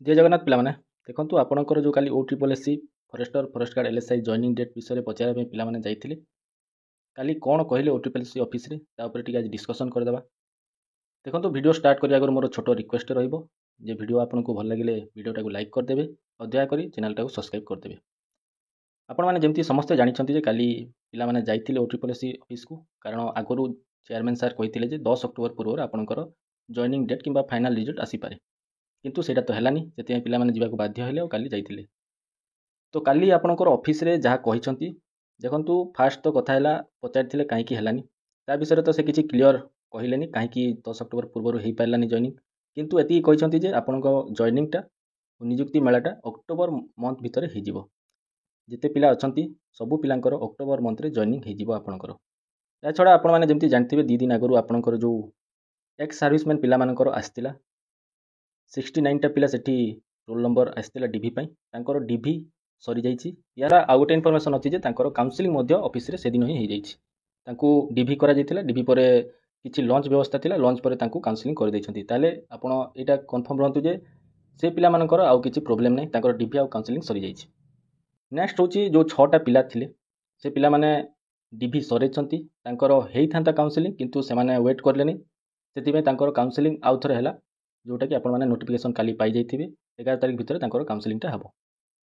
जय जगन्नाथ पिलामाने देखंतु आपणकर जो काली ओट्रिपलएससी forester forest guard LSI joining date विषय पचार पिलामाने जाइथिले काली कौन कहले ओट्रिपलएससी ऑफिस रे ता ऊपर टिके आज डिस्कशन करदेबा। देखंतु वीडियो स्टार्ट करिया आगर मोर छोट रिक्वेस्ट रहइबो जे वीडियो आपनको भल लागिले वीडियोटा को लाइक करदेबे और दया करी चैनलटा को सब्सक्राइब करदेबे। आपण माने जेमती समस्त जानिछंती जे काली पिलामाने जाइथिले ओट्रिपलएससी ऑफिस को कारण आगरु चेयरमैन सर कहिथिले जे 10 अक्टोबर पूर्व आपणकर जॉइनिंग डेट किंबा फाइनल रिजल्ट आसी पारे किंतु सेटा तो हेलानी से पिलामाने जीवाको बाध्य हेले और काली जाइथिले। तो काली आपणकर ऑफिस रे जहाँ कहिछंती देखंतु फास्ट तो कथा हैला पचारिथिले काहेकि हेलानी ता विषय तो से किछि क्लियर कहिलेनी काहेकि 10 अक्टोबर पूर्व हेई पारलानी जॉइनिंग किंतु एति कहिछंती जे आपणको जॉइनिंगटा नियुक्ति मेलाटा अक्टोबर मंथ भितर हेई जिवो। जिते पिला अछंती सबु पिलांकर अक्टोबर मंथ रे जॉइनिंग हेई जिवो आपणकर। या छडा आपण माने जेमति जानथिबे 2 दिन आगरु आपणकर जो एक्स सर्विसमैन पिला मानकर आस्तिला 69 टा पिला सेठी रोल नंबर आस्तिला डीवी पई तांकर डीवी सरी जाइछि। यार आउ गोटे इनफॉरमेशन अछि जे तांकर काउंसलिंग मध्य ऑफिस रे सेदिन ही जाइछि। तांकू डीवी करा जाइथिला डीवी परे किछि लॉन्च व्यवस्था थिला लॉन्च परे तांकू काउंसलिंग कर दैछंती ताले आपण एटा कंफर्म रहंतु जे से पिला मानकर आउ किछि प्रॉब्लम नै तांकर डीवी आउ काउंसलिंग सरी जाइछि। नेक्स्ट होछि जो 6 टा पिला थिले से पिला माने डीवी सरेछंती तांकर हेई थांता काउंसलिंग किंतु से माने वेट करलेनी सेति में तांकर काउंसलिंग आउ थरे हैला जोटा कि आपण माने नोटिफिकेशन काली पाई जाइथिबे 11 तारिख भितर तांकर काउंसलिंगटा हबो।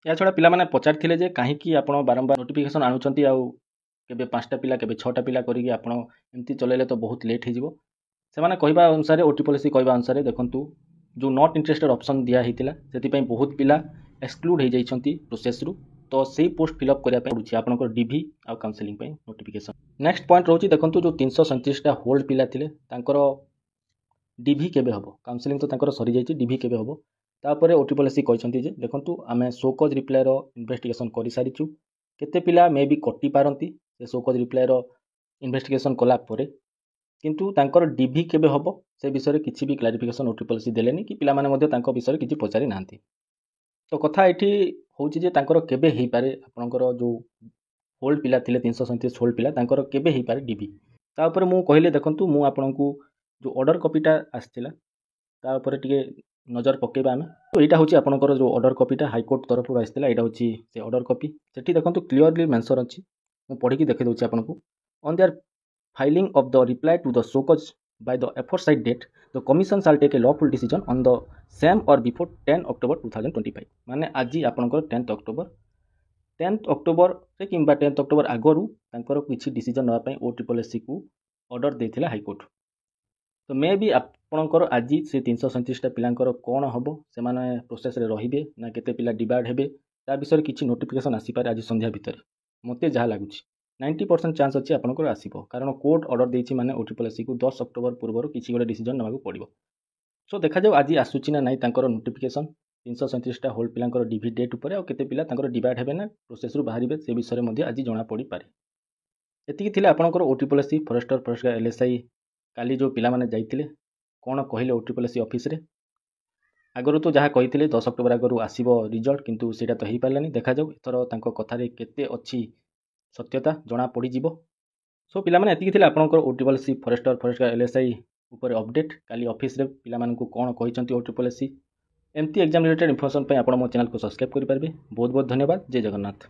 या छडा पिला माने पचारथिले जे काहेकि आपण बारंबार नोटिफिकेशन आणुचंती आउ केबे 5टा पिला केबे 6टा पिला करिकि आपण एमती चलेले तो बहुत लेट हे जिवो। से माने कहबा अनुसार ओट्रिपलएससी कहबा अनुसार देखंतु जो नॉट इंटरेस्टेड ऑप्शन दिया हेतिला सेति पई बहुत पिला एक्सक्लूड हे जाइछंती प्रोसेस रु तो सेही पोस्ट फिल अप करिया पई पडुछि आपनकर डीवी आ काउंसलिंग पई नोटिफिकेशन। नेक्स्ट पॉइंट रहउछि देखंतु जो 337 टा होल्ड पिला थिले तांकर डीवी केबे हबो काउंसलिंग तो तांकर सरी जाइछि डीवी केबे हबो तापरे ओट्रिपलएससी कहछंती जे देखंतु आमे शोकज रिप्लाई रो इन्वेस्टिगेशन करि सारिछु केते पिला मे बी कटि पारंती से शोकज रिप्लाई रो इन्वेस्टिगेशन कला परे किंतु तांकर डीवी केबे हबो से विषय किछि भी क्लैरिफिकेशन ओट्रिपलएससी देलेनी कि पिला माने मध्ये तांको विषय किछि पचारि नांती। तो कथा एठी होउछि जे तांकर केबे हेई पारे आपनकर जो होल्ड पिला थिले 337 होल्ड पिला तांकर केबे हेई पारे डीवी ता ऊपर मु कहिले देखंतु मु आपनकु जो ऑर्डर कॉपीटा आस्तिला ता ऊपर टिके नजर पकेबा आमे। तो एटा होछि आपनकर जो ऑर्डर कॉपीटा हाई कोर्ट तरफ रु आस्तिला एटा होछि से ऑर्डर कॉपी सेठी देखंतु क्लियरली मेंशन अछि मु पढि कि देखै दोछि आपनकु on their filing of the reply to the so cause by the aforesaid date the commission shall take a lawful decision on the same or before 10 October 2025 माने आज आपनकर 10th अक्टोबर से किंबा 10th अक्टोबर आगरु तांकर किछि decision नवा पई ओट्रिपलएससी को ऑर्डर देथिला हाई कोर्ट। तो मे बी आपनकर आज से 337 टा पिलांकर कोन हबो से माने प्रोसेस रे रहिबे ना केते पिला डिवाइड हेबे ता विषय किछि नोटिफिकेशन आसी पारे आज संध्या भितर मते जहा लागुछि 90% चांस अच्छी आपनकर आसीबो कारण कोर्ट ऑर्डर देछि माने ओट्रिपलएससी को 10 अक्टोबर पूर्व किछि गोटे डिसीजन नबाकू पड़िबो। सो देखा जाऊ आज आसुछि ना नाही तांकर नोटिफिकेशन 337 टा होल्ड पिलांकर डीवी डेट ऊपर आ केते पिला तांकर डिवाइड हेबे ना प्रोसेस रु बाहरिबे से विषय मध्ये आज जणा पड़ी पारे। एतिकी थिले आपनकर ओट्रिपलएससी फॉरेस्टर फॉरेस्ट एलएसआई काली जो पिला माने जाइतिले कोन कहिले ओट्रिपलएससी ऑफिस रे आगरु तो जहाँ कहिथिले 10 अक्टोबर आगरु आसीबो रिजल्ट किंतु सेटा तो हेई पारलानी देखा जाऊ एथरो तांको कथा रे केते अछि सत्यता जना पड़ी जीवो। सो पिला माने एतिकी थिले आपनकर ओट्रिपलएससी फॉरेस्टर फॉरेस्ट एलएसआई ऊपर अपडेट काली ऑफिस रे पिला मानकु कोन कहिसंती ओट्रिपलएससी एमती एग्जाम रिलेटेड इन्फॉर्मेशन पे आपण मो चैनल को सब्सक्राइब करि पारबे। बहुत बहुत धन्यवाद। जय जगन्नाथ।